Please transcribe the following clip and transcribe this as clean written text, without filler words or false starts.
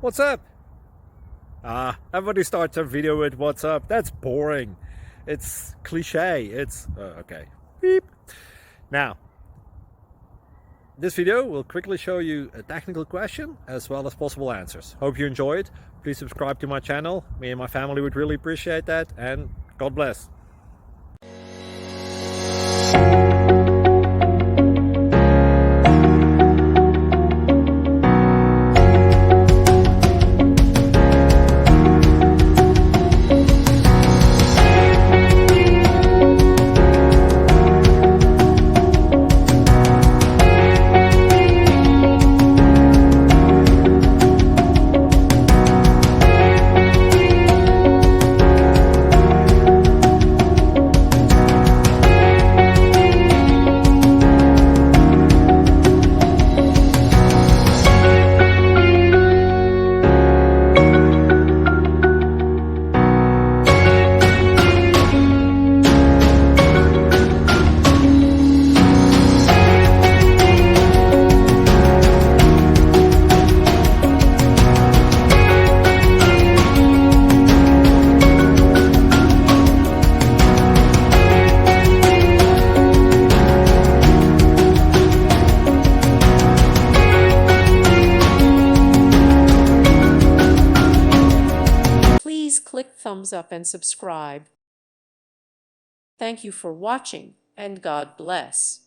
What's up? Everybody starts a video with what's up. That's boring. It's cliche. It's okay. Beep. Now, this video will quickly show you a technical question as well as possible answers. Hope you enjoy it. Please subscribe to my channel. Me and my family would really appreciate that, and God bless. Please click thumbs up and subscribe. Thank you for watching, and God bless.